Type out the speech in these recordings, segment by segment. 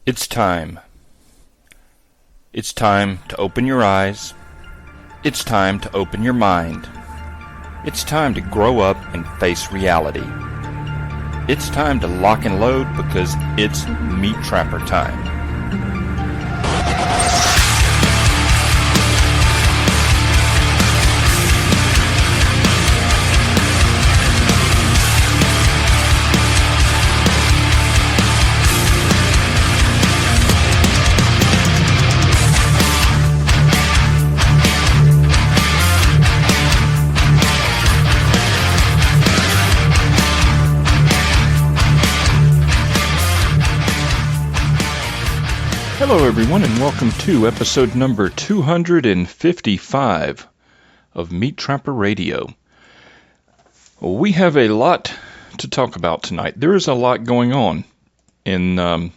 It's time. It's time to open your eyes. It's time to open your mind. It's time to grow up and face reality. It's time to lock and load because it's MeatTrapper time. Hello everyone and welcome to episode number 255 of MeatTrapper Radio. Well, we have a lot to talk about tonight. There is a lot going on in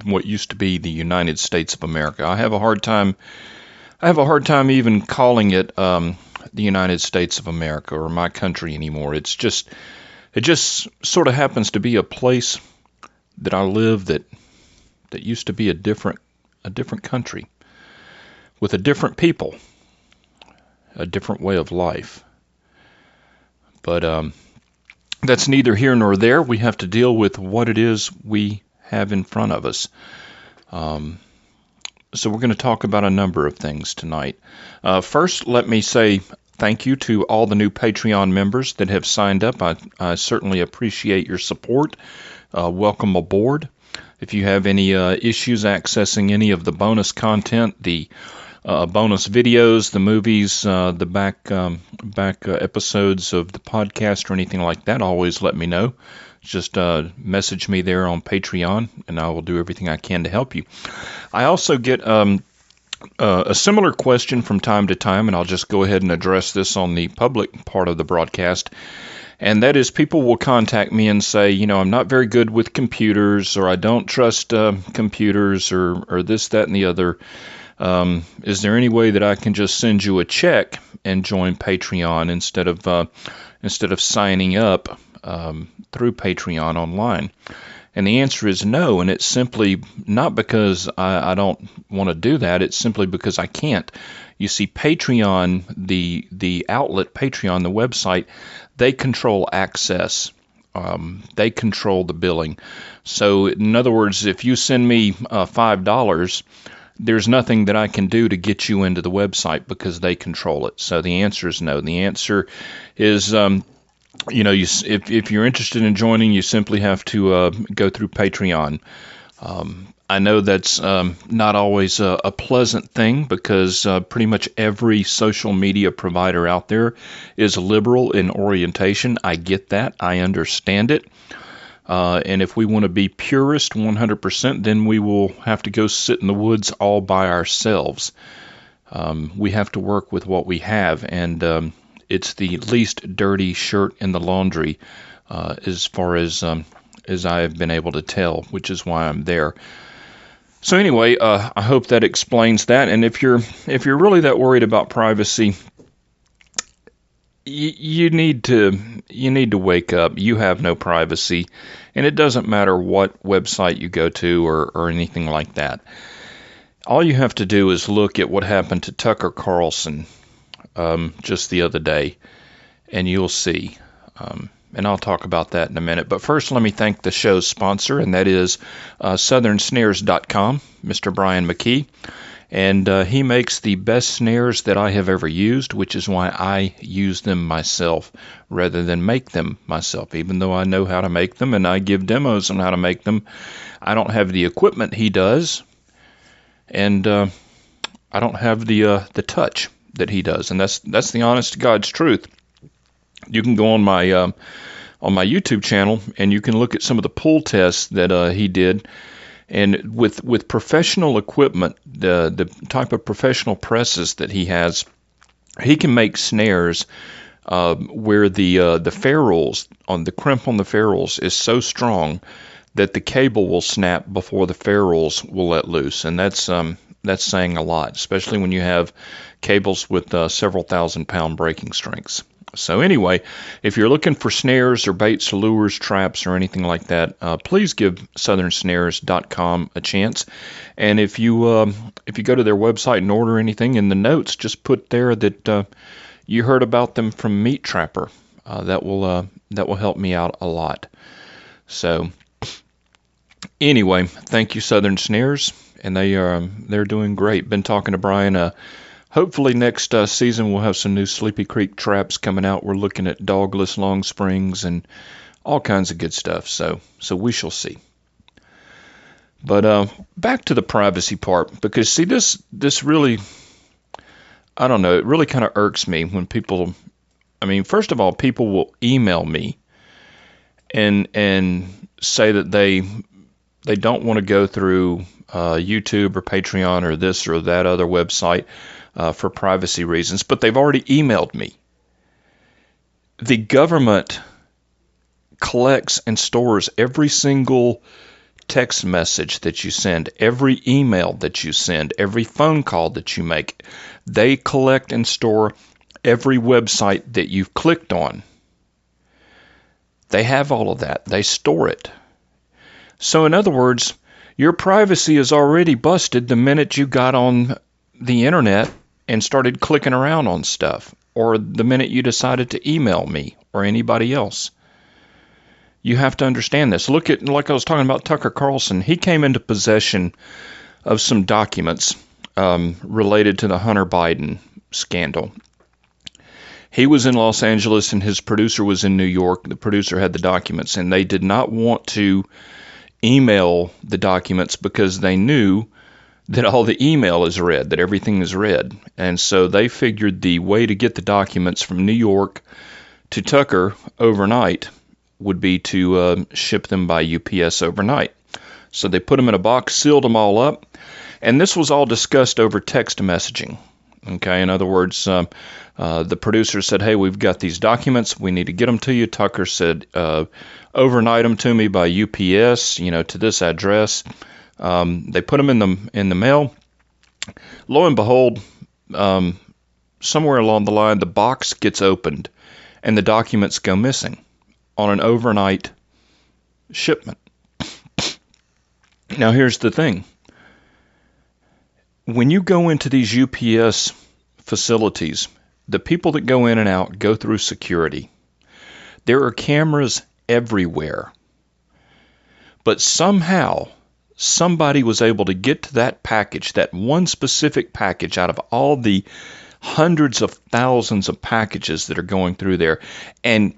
what used to be the United States of America. I have a hard time even calling it the United States of America or my country anymore. It just sort of happens to be a place that I live that used to be a different country with a different people, a different way of life. But that's neither here nor there. We have to deal with what it is we have in front of us. So we're going to talk about a number of things tonight. First, let me say thank you to all the new Patreon members that have signed up. I certainly appreciate your support. Welcome aboard. If you have any issues accessing any of the bonus content, the bonus videos, the movies, the back episodes of the podcast or anything like that, always let me know. Just message me there on Patreon, and I will do everything I can to help you. I also get a similar question from time to time, and I'll just go ahead and address this on the public part of the broadcast. And that is, people will contact me and say, I'm not very good with computers, or I don't trust computers, or this, that, and the other. Is there any way that I can just send you a check and join Patreon instead of signing up through Patreon online? And the answer is no, and it's simply not because I don't want to do that. It's simply because I can't. You see, Patreon, the outlet Patreon, the website, they control access. They control the billing. So, in other words, if you send me $5, there's nothing that I can do to get you into the website because they control it. So the answer is no. The answer is, if you're interested in joining, you simply have to go through Patreon. I know that's not always a pleasant thing because pretty much every social media provider out there is liberal in orientation. I get that. I understand it. And if we want to be purist 100%, then we will have to go sit in the woods all by ourselves. We have to work with what we have, and it's the least dirty shirt in the laundry as far as I have been able to tell, which is why I'm there. So anyway, I hope that explains that. And if you're really that worried about privacy, you need to wake up. You have no privacy, and it doesn't matter what website you go to or anything like that. All you have to do is look at what happened to Tucker Carlson just the other day, and you'll see. And I'll talk about that in a minute. But first, let me thank the show's sponsor, and that is southernsnares.com, Mr. Brian McKee. And he makes the best snares that I have ever used, which is why I use them myself rather than make them myself. Even though I know how to make them and I give demos on how to make them, I don't have the equipment he does, and I don't have the touch that he does. And that's the honest to God's truth. You can go on my YouTube channel and you can look at some of the pull tests that he did. And with professional equipment, the type of professional presses that he has, he can make snares where the ferrules on the crimp on the ferrules is so strong that the cable will snap before the ferrules will let loose, and that's saying a lot, especially when you have cables with several thousand pound breaking strengths. So anyway, if you're looking for snares or baits or lures, traps, or anything like that, please give southernsnares.com a chance. And if you go to their website and order anything, in the notes, just put there that you heard about them from MeatTrapper. That will help me out a lot. So anyway, thank you, Southern Snares, and they're doing great. Been talking to Brian. Hopefully next season we'll have some new Sleepy Creek traps coming out. We're looking at dogless long springs and all kinds of good stuff. So we shall see. But back to the privacy part, because see, this really, I don't know, it really kind of irks me when people, I mean, first of all, people will email me and say that they don't want to go through YouTube or Patreon or this or that other website for privacy reasons, but they've already emailed me. The government collects and stores every single text message that you send, every email that you send, every phone call that you make. They collect and store every website that you've clicked on. They have all of that. They store it. So in other words, your privacy is already busted the minute you got on the internet and started clicking around on stuff, or the minute you decided to email me or anybody else. You have to understand this. Look at, like I was talking about Tucker Carlson, he came into possession of some documents related to the Hunter Biden scandal. He was in Los Angeles and his producer was in New York. The producer had the documents, and they did not want to email the documents because they knew that all the email is read, that everything is read. And so they figured the way to get the documents from New York to Tucker overnight would be to ship them by UPS overnight. So they put them in a box, sealed them all up, and this was all discussed over text messaging. Okay, in other words, the producer said, hey, we've got these documents, we need to get them to you. Tucker said, overnight them to me by UPS, to this address. They put them in the mail. Lo and behold, somewhere along the line, the box gets opened and the documents go missing on an overnight shipment. Now, here's the thing. When you go into these UPS facilities, the people that go in and out go through security. There are cameras everywhere. But somehow, somebody was able to get to that package, that one specific package out of all the hundreds of thousands of packages that are going through there, and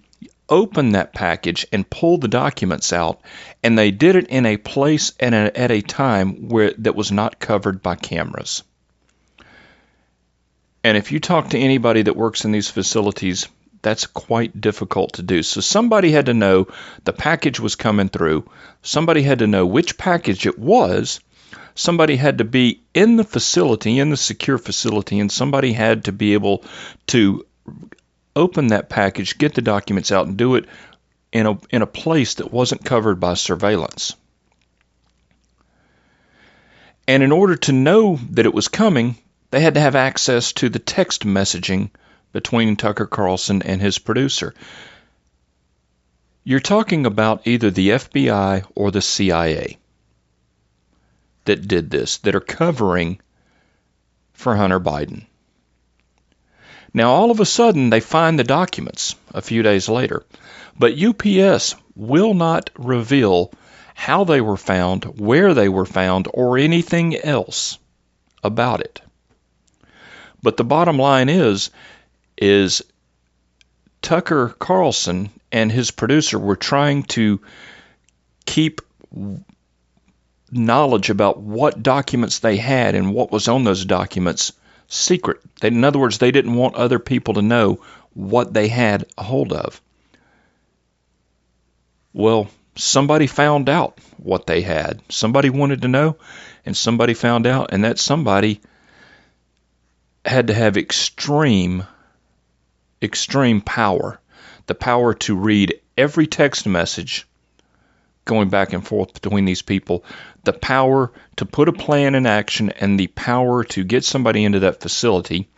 open that package and pull the documents out, and they did it in a place and at a time where that was not covered by cameras. And if you talk to anybody that works in these facilities, that's quite difficult to do. So somebody had to know the package was coming through. Somebody had to know which package it was. Somebody had to be in the facility, in the secure facility, and somebody had to be able to open that package, get the documents out, and do it in a place that wasn't covered by surveillance. And in order to know that it was coming, they had to have access to the text messaging between Tucker Carlson and his producer. You're talking about either the FBI or the CIA that did this, that are covering for Hunter Biden. Now, all of a sudden, they find the documents a few days later, but UPS will not reveal how they were found, where they were found, or anything else about it. But the bottom line is Tucker Carlson and his producer were trying to keep knowledge about what documents they had and what was on those documents secret. In other words, they didn't want other people to know what they had a hold of. Well, somebody found out what they had. Somebody wanted to know, and somebody found out, and that somebody had to have extreme power. The power to read every text message going back and forth between these people, the power to put a plan in action, and the power to get somebody into that facility,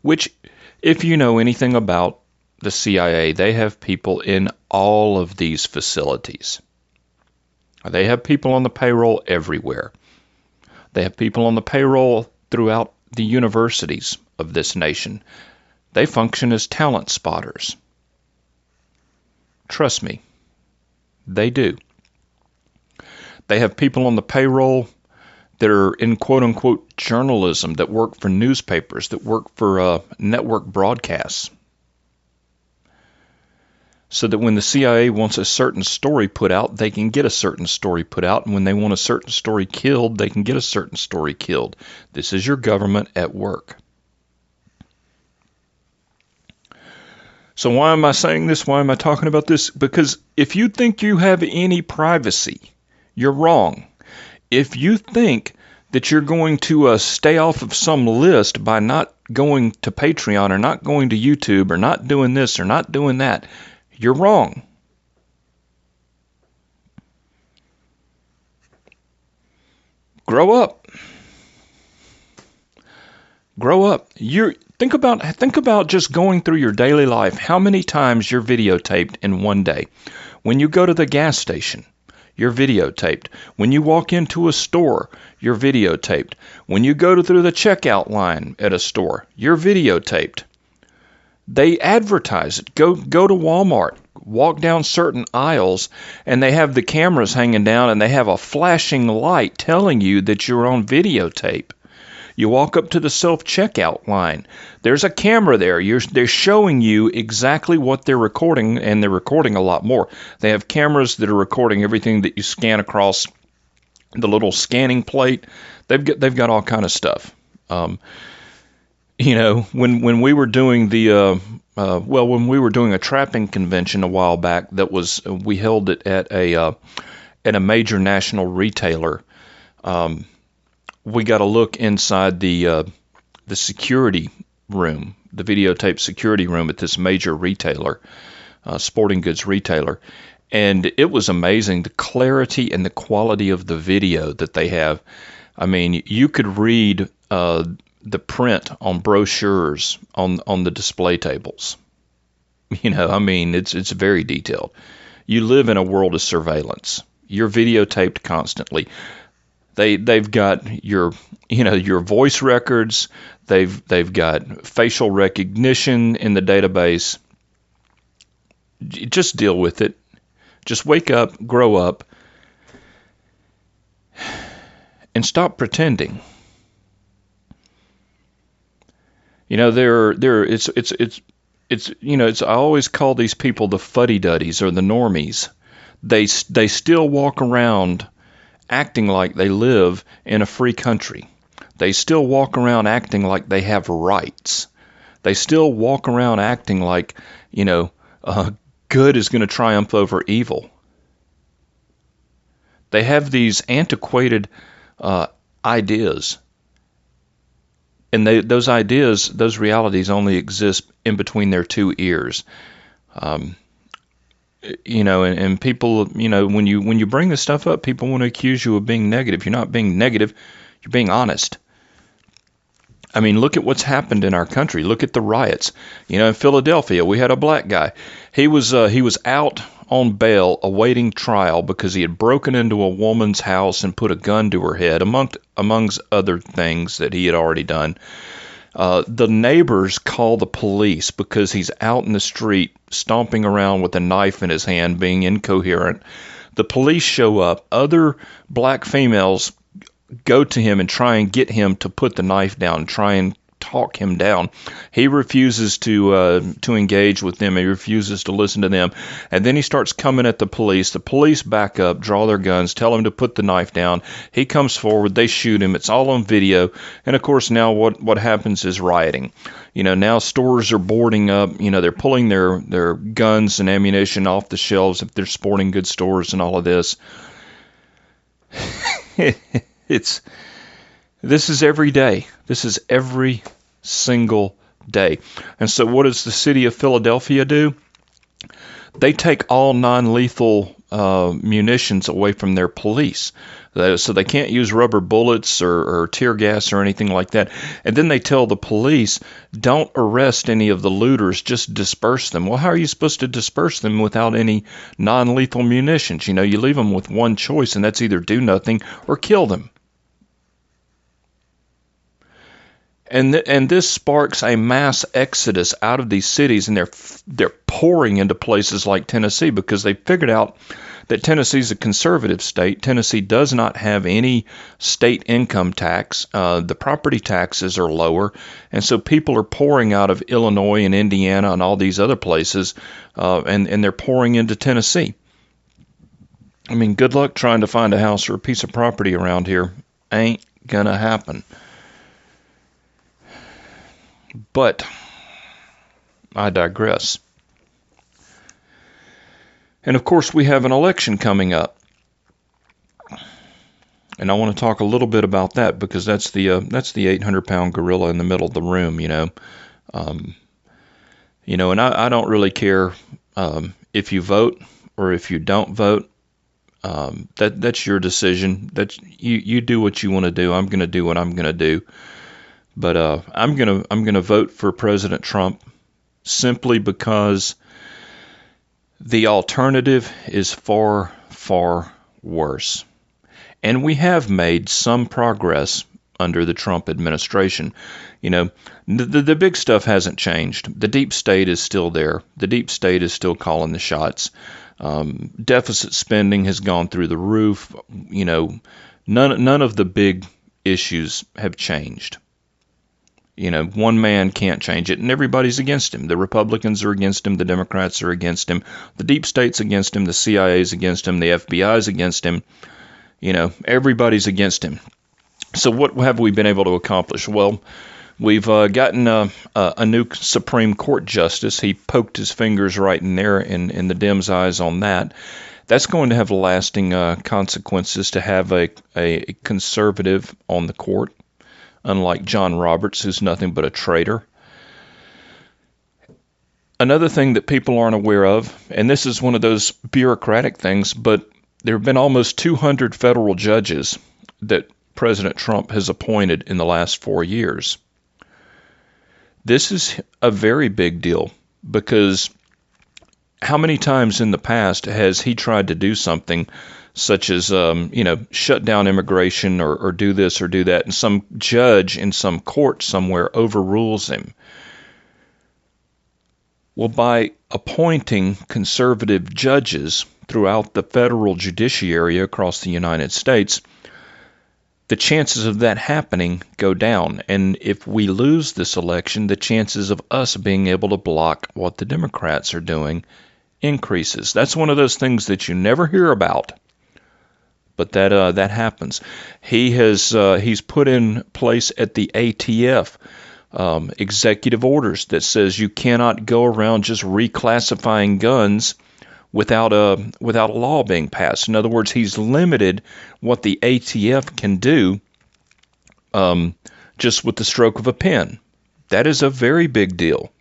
which, if you know anything about the CIA, they have people in all of these facilities. They have people on the payroll everywhere. They have people on the payroll throughout the universities of this nation. They function as talent spotters. Trust me, they do. They have people on the payroll that are in quote-unquote journalism, that work for newspapers, that work for network broadcasts. So that when the CIA wants a certain story put out, they can get a certain story put out. And when they want a certain story killed, they can get a certain story killed. This is your government at work. So why am I saying this? Why am I talking about this? Because if you think you have any privacy, you're wrong. If you think that you're going to stay off of some list by not going to Patreon or not going to YouTube or not doing this or not doing that, you're wrong. Grow up. Grow up. Think about just going through your daily life, how many times you're videotaped in one day. When you go to the gas station, you're videotaped. When you walk into a store, you're videotaped. When you go through the checkout line at a store, you're videotaped. They advertise it. Go to Walmart, walk down certain aisles, and they have the cameras hanging down, and they have a flashing light telling you that you're on videotape. You walk up to the self-checkout line. There's a camera there. They're showing you exactly what they're recording, and they're recording a lot more. They have cameras that are recording everything that you scan across the little scanning plate. They've got all kind of stuff. When we were doing when we were doing a trapping convention a while back, we held it at a major national retailer. We got a look inside the security room, the videotape security room at this major retailer, sporting goods retailer, and it was amazing, the clarity and the quality of the video that they have. I mean, you could read the print on brochures on the display tables. It's very detailed. You live in a world of surveillance. You're videotaped constantly. They've got your voice records. They've got facial recognition in the database. Just deal with it. Just wake up, grow up, and stop pretending. I always call these people the fuddy-duddies or the normies. They still walk around acting like they live in a free country. They still walk around acting like they have rights. They still walk around acting like, good is going to triumph over evil. They have these antiquated ideas. And those ideas, those realities only exist in between their two ears. And people, when you bring this stuff up, people want to accuse you of being negative. You're not being negative. You're being honest. I mean, look at what's happened in our country. Look at the riots. In Philadelphia, we had a black guy. He was out on bail awaiting trial because he had broken into a woman's house and put a gun to her head, amongst other things that he had already done. The neighbors call the police because he's out in the street stomping around with a knife in his hand, being incoherent. The police show up. Other black females go to him and try and get him to put the knife down, try and talk him down. He refuses to engage with them. He refuses to listen to them. And then he starts coming at the police. The police back up, draw their guns, tell him to put the knife down. He comes forward. They shoot him. It's all on video. And, of course, now what happens is rioting. Now stores are boarding up. They're pulling their guns and ammunition off the shelves if they're sporting goods stores and all of this. This is every day. This is every single day. And so what does the city of Philadelphia do? They take all non-lethal munitions away from their police. So they can't use rubber bullets or tear gas or anything like that. And then they tell the police, don't arrest any of the looters, just disperse them. Well, how are you supposed to disperse them without any non-lethal munitions? You leave them with one choice, and that's either do nothing or kill them. And this sparks a mass exodus out of these cities, and they're pouring into places like Tennessee because they figured out that Tennessee is a conservative state. Tennessee does not have any state income tax. The property taxes are lower, and so people are pouring out of Illinois and Indiana and all these other places, and they're pouring into Tennessee. I mean, good luck trying to find a house or a piece of property around here. Ain't gonna happen. But I digress. And of course, we have an election coming up. And I want to talk a little bit about that because that's the 800-pound gorilla in the middle of the room, and I don't really care if you vote or if you don't vote. That's your decision. You do what you want to do. I'm going to do what I'm going to do. But I'm gonna vote for President Trump simply because the alternative is far, far worse. And we have made some progress under the Trump administration. The big stuff hasn't changed. The deep state is still there. The deep state is still calling the shots. Deficit spending has gone through the roof. None of the big issues have changed. One man can't change it, and everybody's against him. The Republicans are against him. The Democrats are against him. The deep state's against him. The CIA's against him. The FBI's against him. Everybody's against him. So what have we been able to accomplish? Well, we've gotten a new Supreme Court justice. He poked his fingers right in there in the Dems' eyes on that. That's going to have lasting consequences to have a conservative on the court, unlike John Roberts, who's nothing but a traitor. Another thing that people aren't aware of, and this is one of those bureaucratic things, but there have been almost 200 federal judges that President Trump has appointed in the last 4 years. This is a very big deal because how many times in the past has he tried to do something such as, shut down immigration or do this or do that, and some judge in some court somewhere overrules him? Well, by appointing conservative judges throughout the federal judiciary across the United States, the chances of that happening go down. And if we lose this election, the chances of us being able to block what the Democrats are doing increases. That's one of those things that you never hear about. But that happens. He's put in place at the ATF executive orders that says you cannot go around just reclassifying guns without a law being passed. In other words, he's limited what the ATF can do just with the stroke of a pen. That is a very big deal.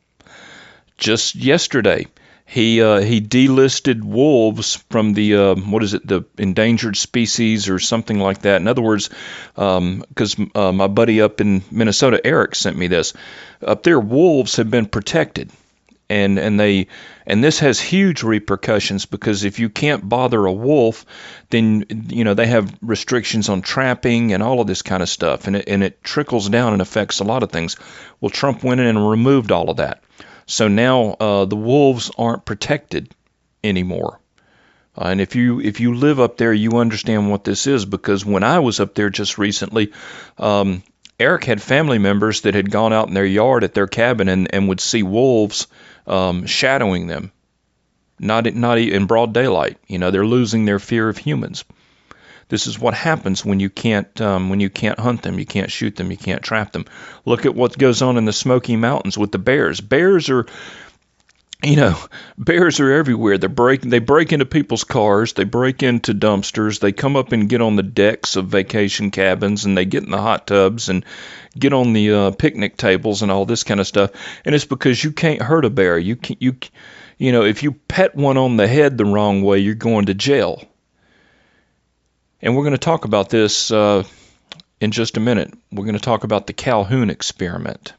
Just yesterday, he delisted wolves from the the endangered species or something like that. In other words, because my buddy up in Minnesota, Eric, sent me this. Up there, wolves have been protected, and this has huge repercussions because if you can't bother a wolf, then they have restrictions on trapping and all of this kind of stuff, and it trickles down and affects a lot of things. Well, Trump went in and removed all of that. So now the wolves aren't protected anymore. And if you live up there, you understand what this is, because when I was up there just recently, Eric had family members that had gone out in their yard at their cabin and would see wolves shadowing them, not in broad daylight. They're losing their fear of humans. This is what happens when you can't hunt them, you can't shoot them, you can't trap them. Look at what goes on in the Smoky Mountains with the bears. Bears are you know, bears are everywhere. They break into people's cars, they break into dumpsters, they come up and get on the decks of vacation cabins, and they get in the hot tubs and get on the picnic tables and all this kind of stuff. And it's because you can't hurt a bear. You know, if you pet one on the head the wrong way, you're going to jail. And we're going to talk about this in just a minute. We're going to talk about the Calhoun experiment.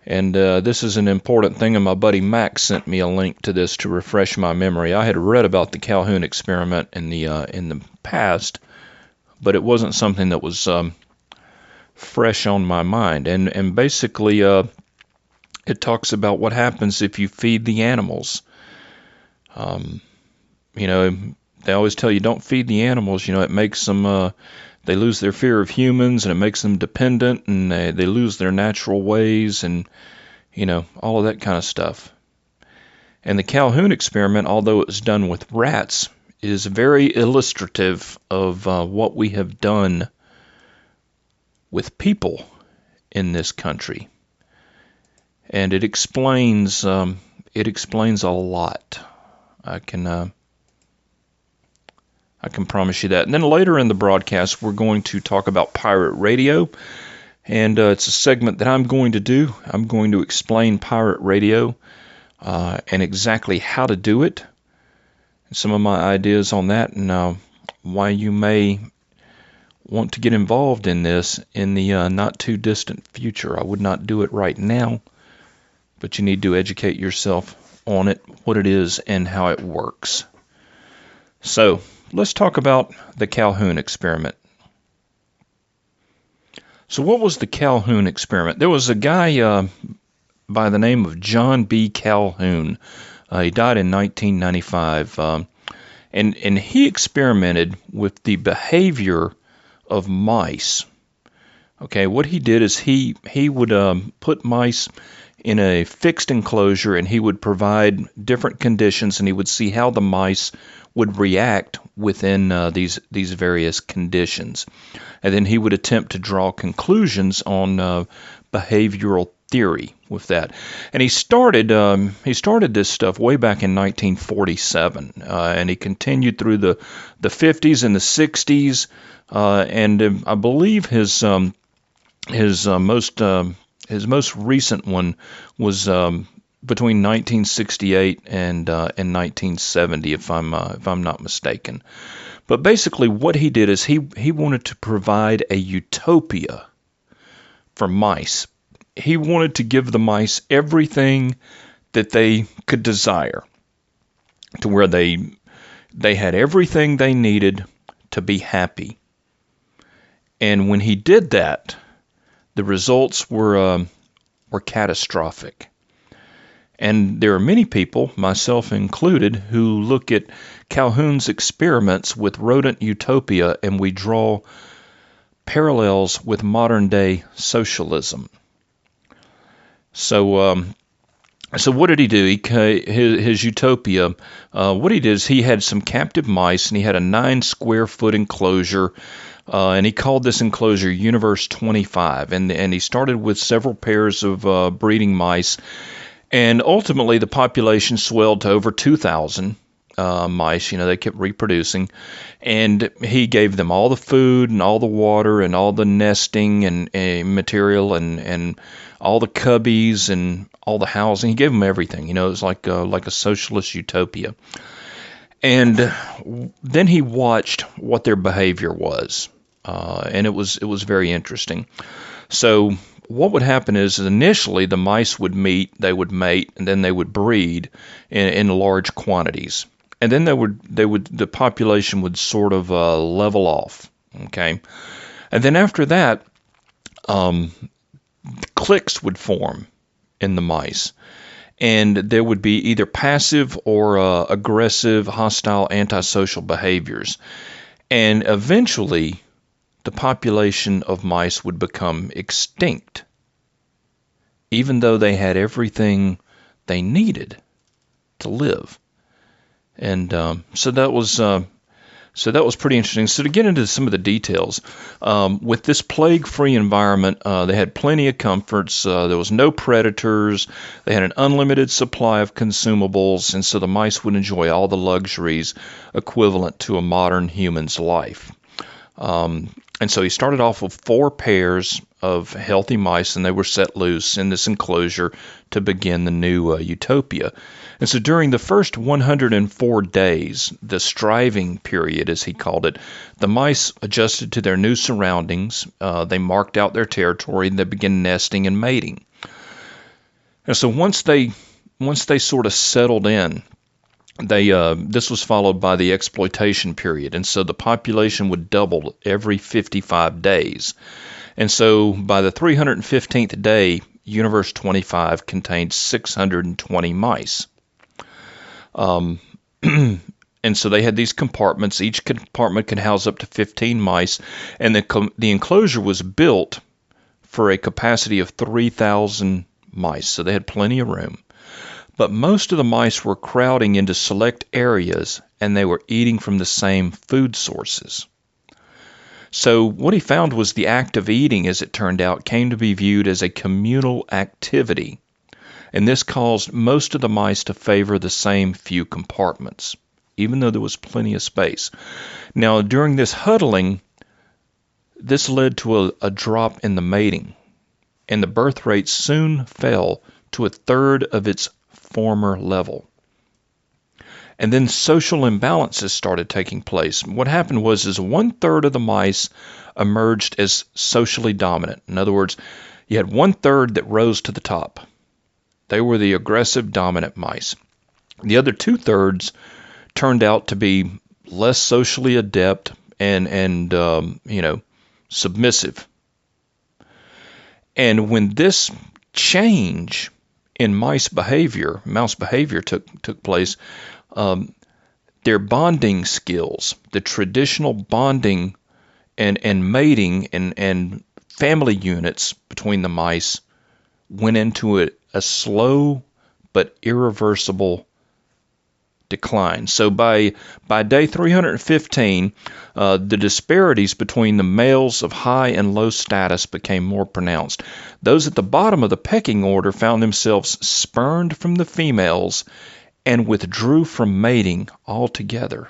And this is an important thing, and my buddy Max sent me a link to this to refresh my memory. I had read about the Calhoun experiment in the past, but it wasn't something that was fresh on my mind. And basically, it talks about what happens if you feed the animals. You know, they always tell you don't feed the animals. You know, it makes them they lose their fear of humans, and it makes them dependent, and they lose their natural ways, and, you know, all of that kind of stuff. And the Calhoun experiment, although it was done with rats, is very illustrative of what we have done with people in this country. And it explains a lot. I can promise you that. And then later in the broadcast, we're going to talk about pirate radio. And it's a segment that I'm going to do. I'm going to explain pirate radio and exactly how to do it. And some of my ideas on that, and why you may want to get involved in this in the not too distant future. I would not do it right now, but you need to educate yourself on it, what it is, and how it works. So, let's talk about the Calhoun experiment. So what was the Calhoun experiment? There was a guy by the name of John B. Calhoun. He died in 1995. And he experimented with the behavior of mice. Okay, what he did is he would put mice in a fixed enclosure, and he would provide different conditions, and he would see how the mice would react within these various conditions. And then he would attempt to draw conclusions on behavioral theory with that. And he started this stuff way back in 1947, and he continued through the 50s and the 60s, and I believe his most recent one was between 1968 and 1970, if I'm not mistaken. But basically, what he did is he wanted to provide a utopia for mice. He wanted to give the mice everything that they could desire, to where they had everything they needed to be happy. And when he did that, the results were catastrophic. And there are many people, myself included, who look at Calhoun's experiments with rodent utopia, and we draw parallels with modern-day socialism. So what did he do? His utopia, what he did is he had some captive mice, and he had a 9-square-foot enclosure, and he called this enclosure Universe 25. And he started with several pairs of breeding mice, and ultimately the population swelled to over 2,000 mice. You know, they kept reproducing, and he gave them all the food and all the water and all the nesting and material and all the cubbies and all the housing. He gave them everything. You know, it was like a socialist utopia. And then he watched what their behavior was, and it was very interesting. So what would happen is initially the mice would meet, they would mate, and then they would breed in large quantities. And then the population would sort of level off. Okay, and then after that, cliques would form in the mice, and there would be either passive or aggressive, hostile, antisocial behaviors. And eventually, the population of mice would become extinct, even though they had everything they needed to live. And so that was So that was pretty interesting. So to get into some of the details, with this plague-free environment, they had plenty of comforts. There was no predators. They had an unlimited supply of consumables, and so the mice would enjoy all the luxuries equivalent to a modern human's life. And so he started off with 4 pairs of healthy mice, and they were set loose in this enclosure to begin the new utopia. And so during the first 104 days, the striving period, as he called it, the mice adjusted to their new surroundings. They marked out their territory, and they began nesting and mating. And so once they sort of settled in, this was followed by the exploitation period, and so the population would double every 55 days. And so by the 315th day, Universe 25 contained 620 mice. And so they had these compartments. Each compartment could house up to 15 mice, and the enclosure was built for a capacity of 3,000 mice, so they had plenty of room. But most of the mice were crowding into select areas, and they were eating from the same food sources. So what he found was the act of eating, as it turned out, came to be viewed as a communal activity, and this caused most of the mice to favor the same few compartments, even though there was plenty of space. Now, during this huddling, this led to a drop in the mating, and the birth rate soon fell to a third of its former level. And then social imbalances started taking place. What happened was 1/3 of the mice emerged as socially dominant. In other words, you had 1/3 that rose to the top. They were the aggressive, dominant mice. The other 2/3 turned out to be less socially adept and submissive. And when this change in mouse behavior took place, their bonding skills, the traditional bonding and mating and family units between the mice went into a slow but irreversible decline. So by day 315, the disparities between the males of high and low status became more pronounced. Those at the bottom of the pecking order found themselves spurned from the females and withdrew from mating altogether.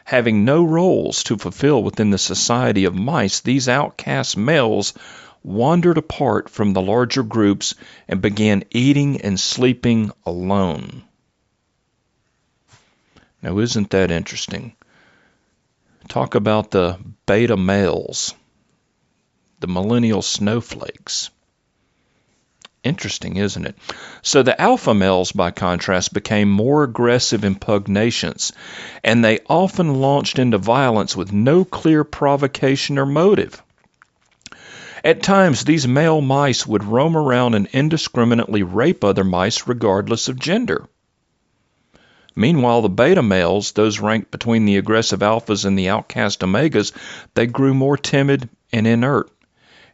Having no roles to fulfill within the society of mice, these outcast males wandered apart from the larger groups and began eating and sleeping alone. Now, isn't that interesting? Talk about the beta males, the millennial snowflakes. Interesting, isn't it? So the alpha males, by contrast, became more aggressive and pugnacious, and they often launched into violence with no clear provocation or motive. At times, these male mice would roam around and indiscriminately rape other mice regardless of gender. Meanwhile, the beta males, those ranked between the aggressive alphas and the outcast omegas, they grew more timid and inert,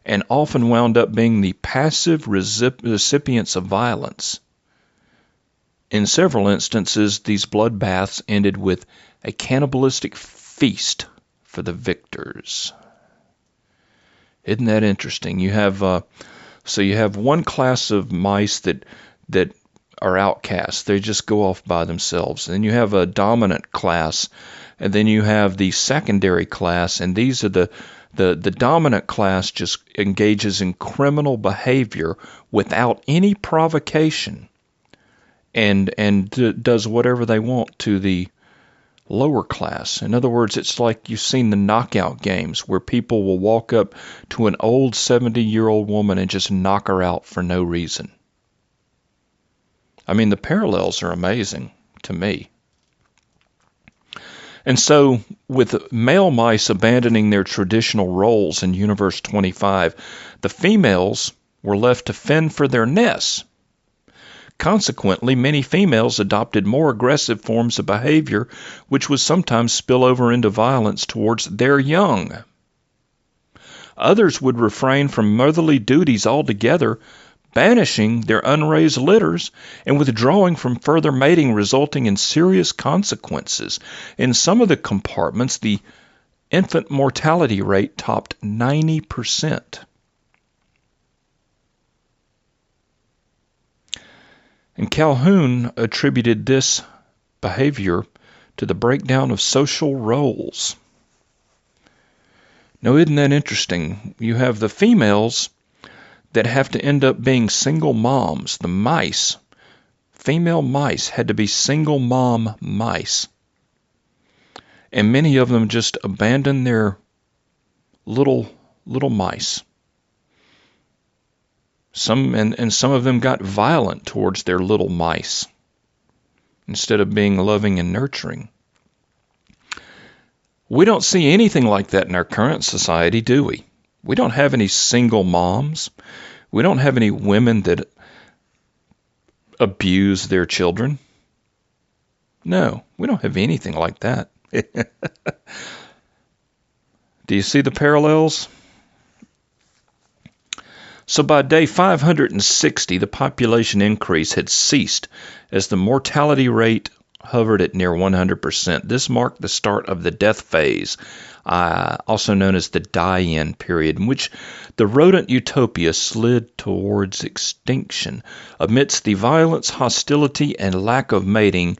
and often wound up being the passive recipients of violence. In several instances, these bloodbaths ended with a cannibalistic feast for the victors. Isn't that interesting? You have one class of mice that are outcasts. They just go off by themselves. And then you have a dominant class, and then you have the secondary class, and these are the dominant class just engages in criminal behavior without any provocation and does whatever they want to the lower class. In other words, it's like you've seen the knockout games where people will walk up to an old 70-year-old woman and just knock her out for no reason. I mean, the parallels are amazing to me. And so, with male mice abandoning their traditional roles in Universe 25, the females were left to fend for their nests. Consequently, many females adopted more aggressive forms of behavior, which would sometimes spill over into violence towards their young. Others would refrain from motherly duties altogether, banishing their unraised litters and withdrawing from further mating, resulting in serious consequences. In some of the compartments, the infant mortality rate topped 90%. And Calhoun attributed this behavior to the breakdown of social roles. Now, isn't that interesting? You have the females that have to end up being single moms. The mice, female mice, had to be single mom mice. And many of them just abandoned their little mice. Some of them got violent towards their little mice instead of being loving and nurturing. We don't see anything like that in our current society, do we? We don't have any single moms. We don't have any women that abuse their children. No, we don't have anything like that. Do you see the parallels? So by day 560, the population increase had ceased as the mortality rate hovered at near 100%. This marked the start of the death phase, also known as the die-in period, in which the rodent utopia slid towards extinction. Amidst the violence, hostility, and lack of mating,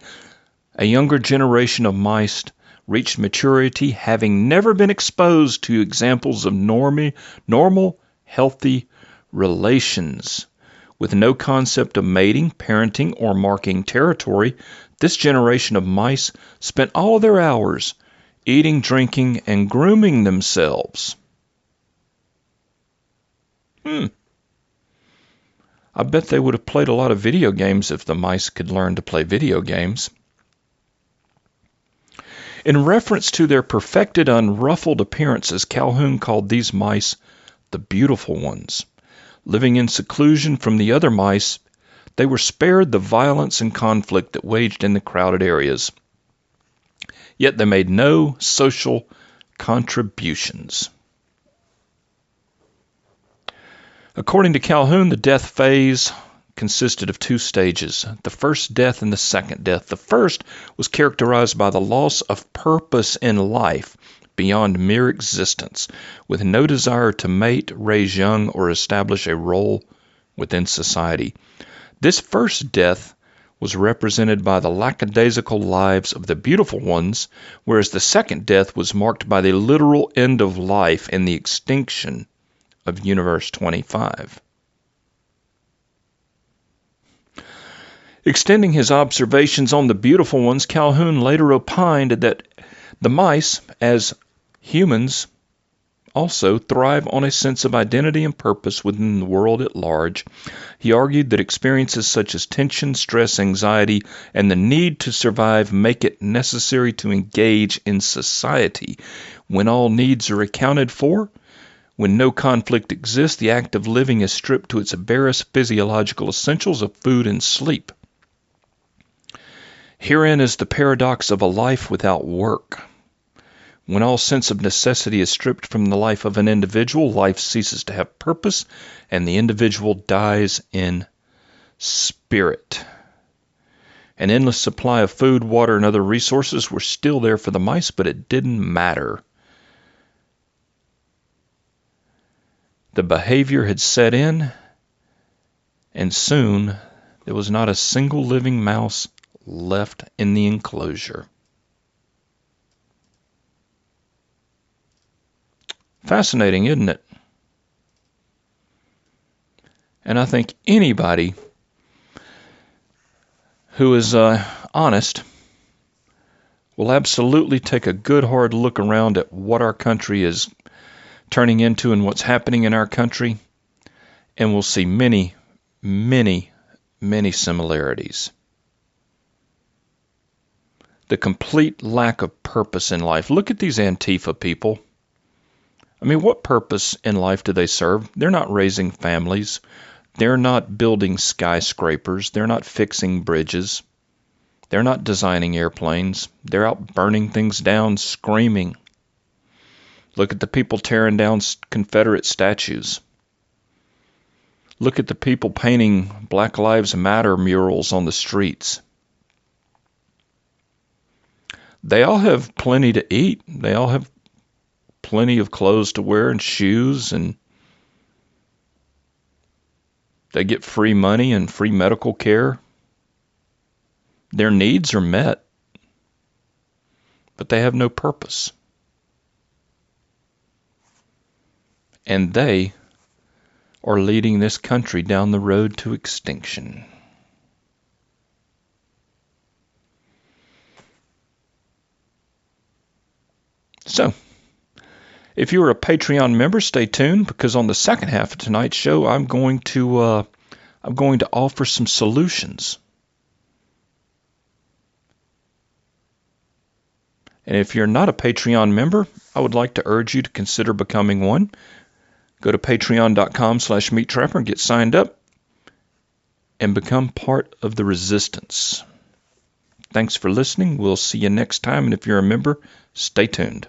a younger generation of mice reached maturity, having never been exposed to examples of normal, healthy relations. With no concept of mating, parenting, or marking territory, this generation of mice spent all of their hours eating, drinking, and grooming themselves. I bet they would have played a lot of video games if the mice could learn to play video games. In reference to their perfected, unruffled appearances, Calhoun called these mice the beautiful ones. Living in seclusion from the other mice, they were spared the violence and conflict that waged in the crowded areas. Yet they made no social contributions. According to Calhoun, the death phase consisted of two stages, the first death and the second death. The first was characterized by the loss of purpose in life beyond mere existence, with no desire to mate, raise young, or establish a role within society. This first death was represented by the lackadaisical lives of the beautiful ones, whereas the second death was marked by the literal end of life and the extinction of Universe 25. Extending his observations on the beautiful ones, Calhoun later opined that the mice, as humans, also thrive on a sense of identity and purpose within the world at large. He argued that experiences such as tension, stress, anxiety, and the need to survive make it necessary to engage in society. When all needs are accounted for, when no conflict exists, the act of living is stripped to its barest physiological essentials of food and sleep. Herein is the paradox of a life without work. When all sense of necessity is stripped from the life of an individual, life ceases to have purpose, and the individual dies in spirit. An endless supply of food, water, and other resources were still there for the mice, but it didn't matter. The behavior had set in, and soon there was not a single living mouse left in the enclosure. Fascinating, isn't it? And I think anybody who is honest will absolutely take a good hard look around at what our country is turning into and what's happening in our country, and we'll see many, many, many similarities. The complete lack of purpose in life. Look at these Antifa people. I mean, what purpose in life do they serve? They're not raising families. They're not building skyscrapers. They're not fixing bridges. They're not designing airplanes. They're out burning things down, screaming. Look at the people tearing down Confederate statues. Look at the people painting Black Lives Matter murals on the streets. They all have plenty to eat. They all have plenty of clothes to wear and shoes, and they get free money and free medical care. Their needs are met, but they have no purpose. And they are leading this country down the road to extinction. So, if you're a Patreon member, stay tuned, because on the second half of tonight's show, I'm going to offer some solutions. And if you're not a Patreon member, I would like to urge you to consider becoming one. Go to patreon.com/MeatTrapper and get signed up and become part of the resistance. Thanks for listening. We'll see you next time. And if you're a member, stay tuned.